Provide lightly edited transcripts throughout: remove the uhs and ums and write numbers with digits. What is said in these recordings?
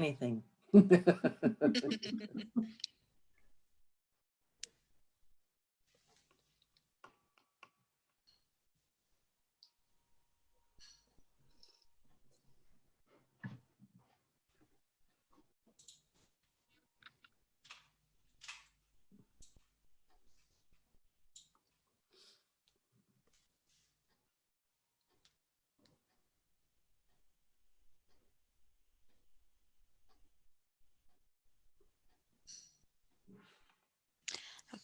anything.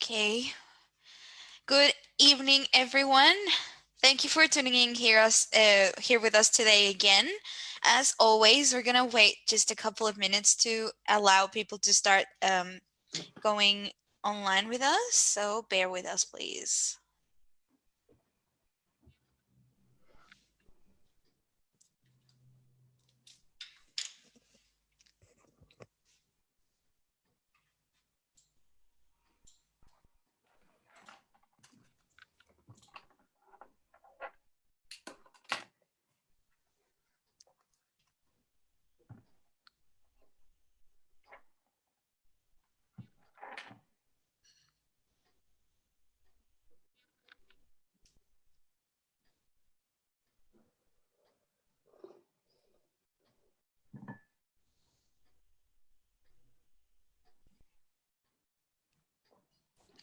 Okay. Good evening, everyone. Thank you for tuning in here with us today again. As always, we're gonna wait just a couple of minutes to allow people to start going online with us. So bear with us, please.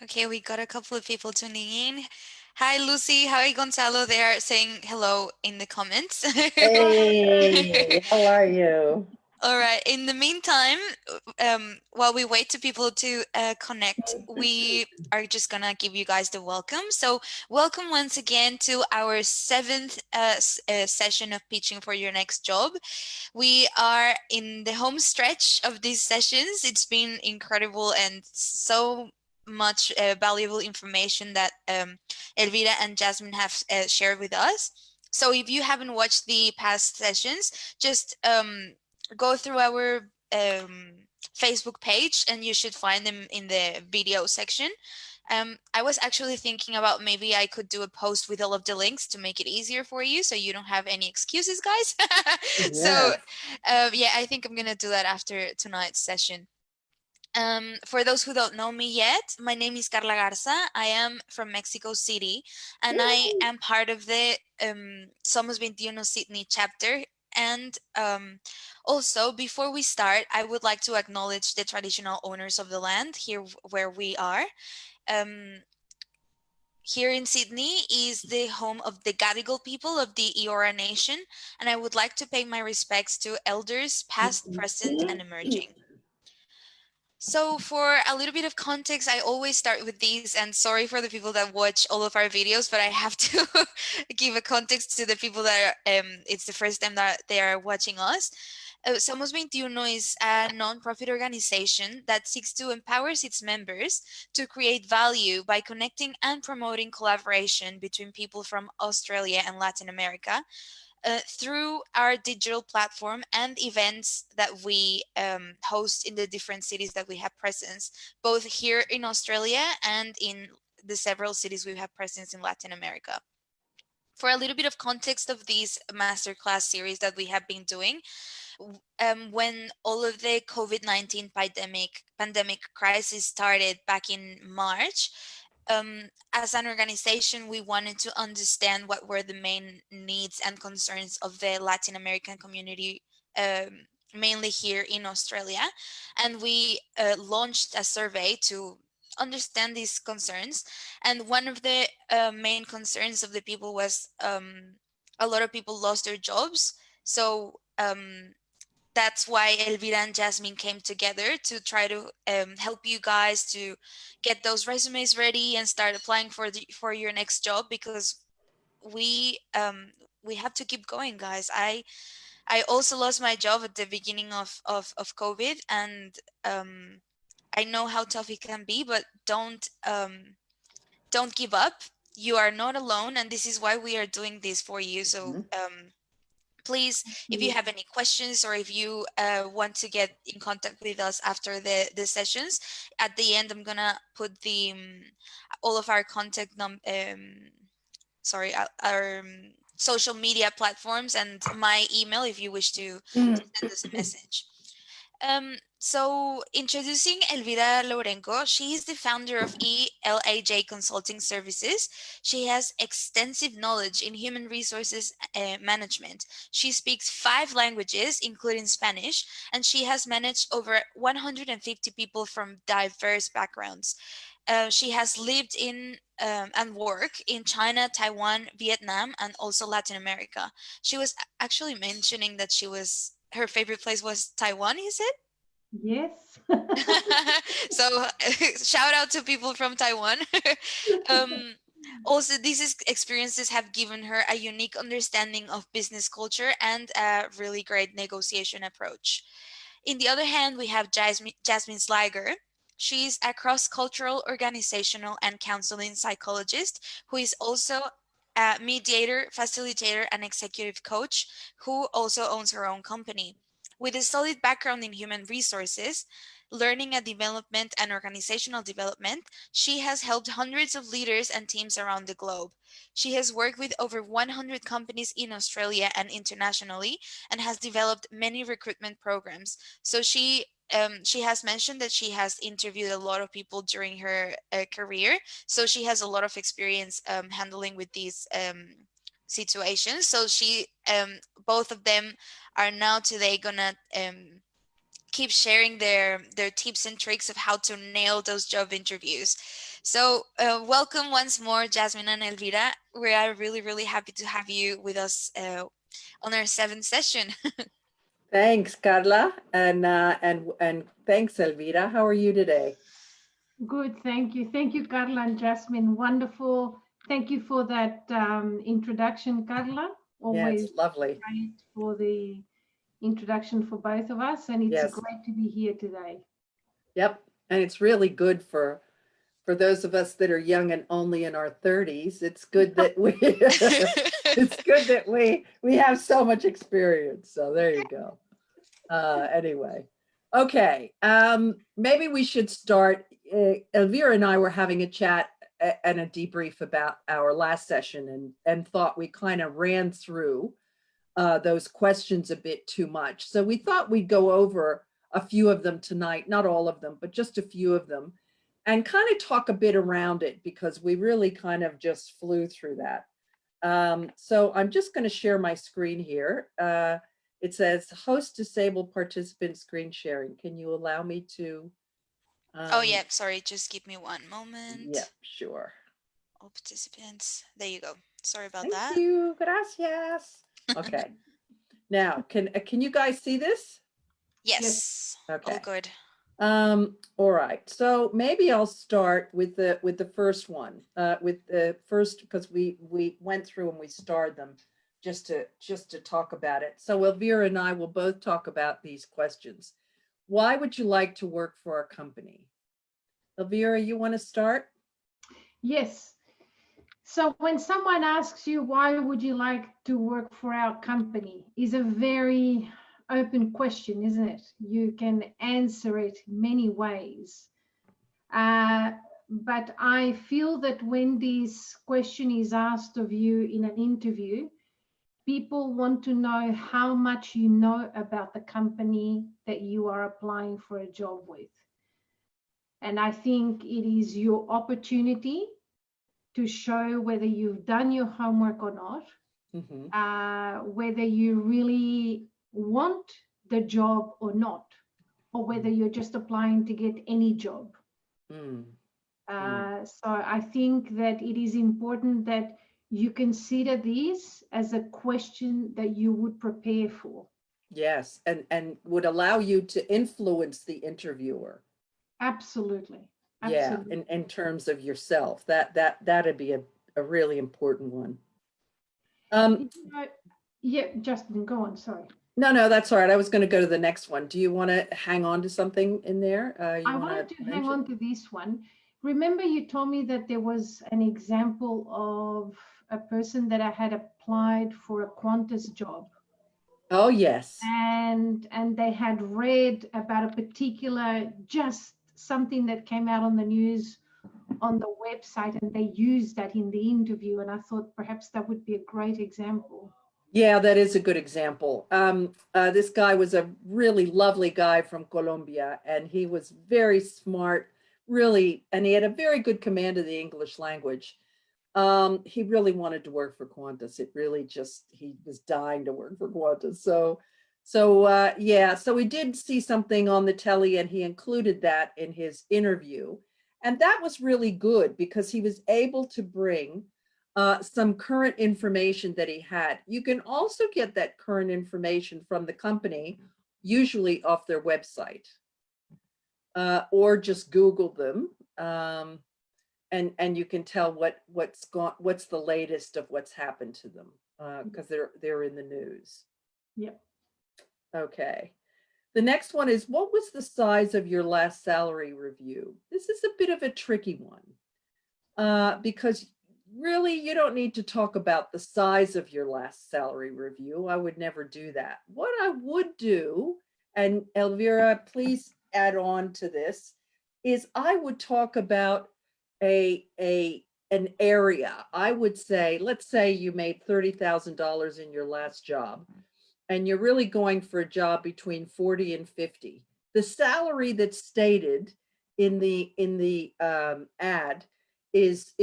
Okay, we got a couple of people tuning in. Hi, Lucy. Hi, Gonzalo. They are saying hello in the comments. Hey, how are you? All right. In the meantime, while we wait to people to connect, we are just gonna give you guys the welcome. So, welcome once again to our seventh session of pitching for your next job. We are in the home stretch of these sessions. It's been incredible and so much valuable information that Elvira and Jasmine have shared with us. So, if you haven't watched the past sessions, just go through our Facebook page and you should find them in the video section. I was actually thinking about maybe I could do a post with all of the links to make it easier for you so you don't have any excuses, guys. So, Yes. yeah, I think I'm going to do that after tonight's session. For those who don't know me yet, my name is Carla Garza. I am from Mexico City, and I am part of the Somos 21 Sydney chapter. And also, before we start, I would like to acknowledge the traditional owners of the land here where we are. Um, Here in Sydney is the home of the Gadigal people of the Eora Nation, and I would like to pay my respects to elders past, present, and emerging. So for a little bit of context, I always start with these, and sorry for the people that watch all of our videos, but I have to give a context to the people that it's the first time that they are watching us. Somos 21 is a non-profit organization that seeks to empower its members to create value by connecting and promoting collaboration between people from Australia and Latin America through our digital platform and events that we host in the different cities that we have presence, both here in Australia and in the several cities we have presence in Latin America. For a little bit of context of this masterclass series that we have been doing, when all of the COVID-19 pandemic crisis started back in March, as an organization, we wanted to understand what were the main needs and concerns of the Latin American community, mainly here in Australia. And we launched a survey to understand these concerns. And one of the main concerns of the people was a lot of people lost their jobs. So that's why Elvira and Jasmine came together to try to help you guys to get those resumes ready and start applying for your next job, because we we have to keep going, guys. I also lost my job at the beginning of COVID, and um, I know how tough it can be, but don't give up. You are not alone, and this is why we are doing this for you. So please, if you have any questions or if you want to get in contact with us after the sessions, at the end I'm gonna put the all of our sorry, our social media platforms and my email if you wish to send us a message. So introducing Elvira Lourenco, she is the founder of ELAJ Consulting Services. She has extensive knowledge in human resources management. She speaks 5 languages, including Spanish, and she has managed over 150 people from diverse backgrounds. She has lived in and worked in China, Taiwan, Vietnam, and also Latin America. She was actually mentioning that her favorite place was Taiwan, is it? Yes. So shout out to people from Taiwan. Also, these experiences have given her a unique understanding of business culture and a really great negotiation approach. In the other hand, we have Jasmine Sliger. She's a cross-cultural organizational and counseling psychologist who is also a mediator, facilitator, and executive coach who also owns her own company. With a solid background in human resources, learning and development, and organizational development, she has helped hundreds of leaders and teams around the globe. She has worked with over 100 companies in Australia and internationally and has developed many recruitment programs. So she has mentioned that she has interviewed a lot of people during her career. So she has a lot of experience handling with these situations. So both of them are now today gonna keep sharing their tips and tricks of how to nail those job interviews. So welcome once more, Jasmine and Elvira. We are really happy to have you with us on our 7th session. Thanks, Carla, and thanks, Elvira. How are you today? Good, thank you. Thank you, Carla and Jasmine. Wonderful. Thank you for that introduction, Carla. Always Yes, lovely. great for the introduction for both of us, and it's Yes. great to be here today. Yep, and it's really good for those of us that are young and only in our 30s. It's good that we it's good that we have so much experience. So there you go. Anyway, okay. Maybe we should start. Elvira and I were having a chat and a debrief about our last session, and thought we kind of ran through those questions a bit too much. So we thought we'd go over a few of them tonight, not all of them, but just a few of them, and kind of talk a bit around it because we really kind of just flew through that. So I'm just going to share my screen here. It says host disabled participant screen sharing. Can you allow me to? Oh yeah, sorry, just give me one moment. Yeah, sure. All participants. There you go. Sorry about Thank that. you. Gracias. Okay. Now, can you guys see this? Yes. Okay. All good. All right. So maybe I'll start with the first one. With the first, because we went through and we starred them just to talk about it. So Elvira and I will both talk about these questions. Why would you like to work for our company? Elvira, you want to start? Yes. So when someone asks you, why would you like to work for our company, is a very open question, isn't it? You can answer it many ways. But I feel that when this question is asked of you in an interview, people want to know how much you know about the company that you are applying for a job with. And I think it is your opportunity to show whether you've done your homework or not, whether you really want the job or not, or whether you're just applying to get any job. So I think that it is important that you consider these as a question that you would prepare for. Yes, and would allow you to influence the interviewer. Absolutely. Yeah, in terms of yourself, that'd be a really important one. Yeah, Justin, go on. Sorry. No, that's all right. I was going to go to the next one. Do you want to hang on to something in there? I wanted to hang on to this one. Remember, you told me that there was an example of a person that I had applied for a Qantas job. Oh, yes. And they had read about a particular, just something that came out on the news on the website, and they used that in the interview. And I thought perhaps that would be a great example. Yeah, that is a good example. This guy was a really lovely guy from Colombia, and he was very smart, really, and he had a very good command of the English language. He really wanted to work for Qantas. It really just, he was dying to work for Qantas. Yeah, so we did see something on the telly, and he included that in his interview. And that was really good because he was able to bring some current information that he had. You can also get that current information from the company, usually off their website, or just Google them. And you can tell what's the latest of what's happened to them, because they're in the news. Yep. Okay. The next one is, what was the size of your last salary review? This is a bit of a tricky one, because really you don't need to talk about the size of your last salary review. I would never do that. What I would do, and Elvira, please add on to this, is I would talk about an area. I would say, let's say you made $30,000 in your last job, and you're really going for a job between 40 and 50. The salary that's stated in the ad is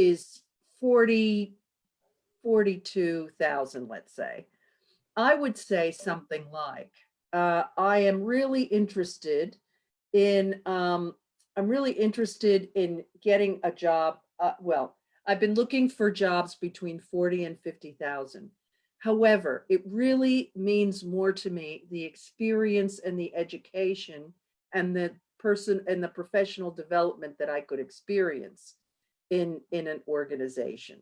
42,000, let's say. I would say something like, I am really interested in getting a job. Well, I've been looking for jobs between 40 and 50,000. However, it really means more to me, the experience and the education and the person and the professional development that I could experience in an organization,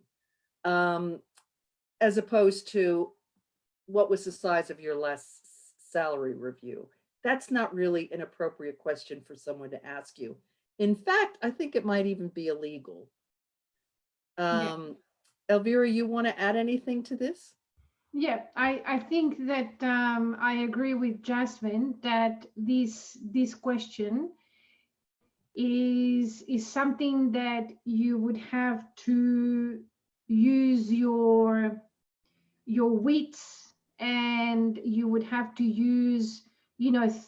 as opposed to what was the size of your last salary review. That's not really an appropriate question for someone to ask you. In fact, I think it might even be illegal. Yeah. Elvira, you want to add anything to this? Yeah, I think that I agree with Jasmine that this question is something that you would have to use your wits, and you would have to use,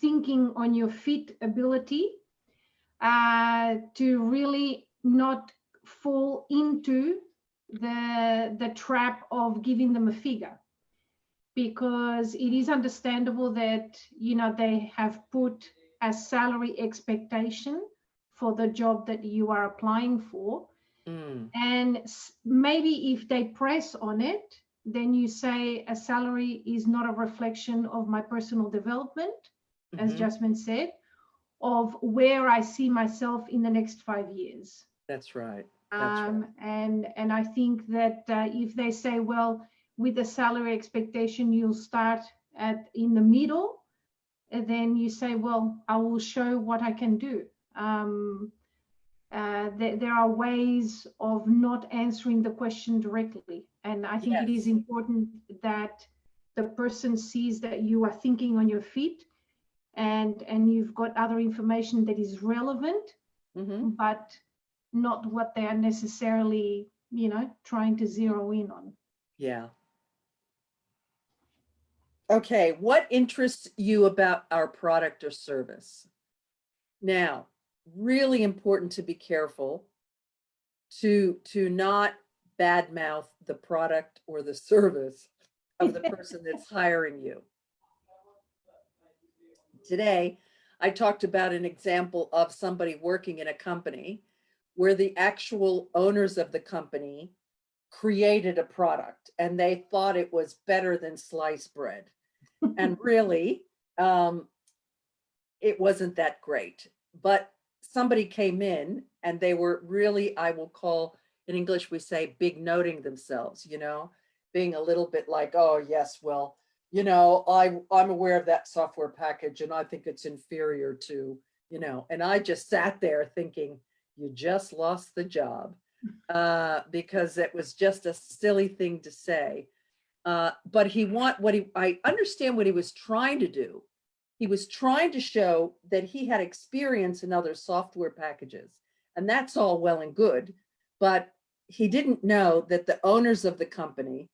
thinking on your feet ability, to really not fall into the trap of giving them a figure, because it is understandable that they have put a salary expectation for the job that you are applying for. And maybe if they press on it, then you say a salary is not a reflection of my personal development, as Jasmine said, of where I see myself in the next 5 years. That's right. That's right. And I think that if they say, well, with the salary expectation, you'll start in the middle, and then you say, well, I will show what I can do. There are ways of not answering the question directly. And I think it is important that the person sees that you are thinking on your feet, and you've got other information that is relevant, but not what they are necessarily, trying to zero in on. Yeah. Okay, what interests you about our product or service? Now, really important to be careful to not badmouth the product or the service of the person that's hiring you. Today, I talked about an example of somebody working in a company where the actual owners of the company created a product and they thought it was better than sliced bread. And really, it wasn't that great. But somebody came in and they were really, I will call, in English, we say big noting themselves, being a little bit like, oh, yes, well, I'm aware of that software package and I think it's inferior to, and I just sat there thinking, you just lost the job, because it was just a silly thing to say. But I understand what he was trying to do. He was trying to show that he had experience in other software packages, and that's all well and good, but he didn't know that the owners of the company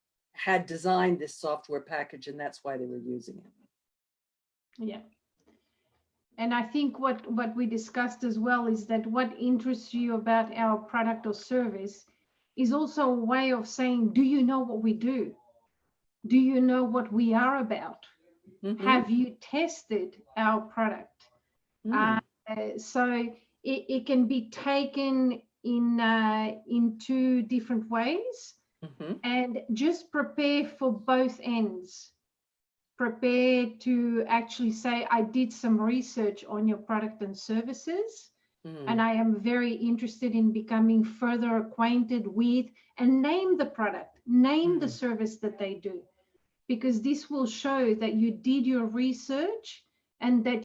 had designed this software package and that's why they were using it. Yeah. And I think what we discussed as well is that what interests you about our product or service is also a way of saying, do you know what we do? Do you know what we are about? Mhm. Have you tested our product? Mm. So it can be taken in two different ways, Mhm. and just prepare for both ends. Prepare to actually say, I did some research on your product and services, and Mm. I am very interested in becoming further acquainted with, and name the product, name the Mm. service that they do, because this will show that you did your research and that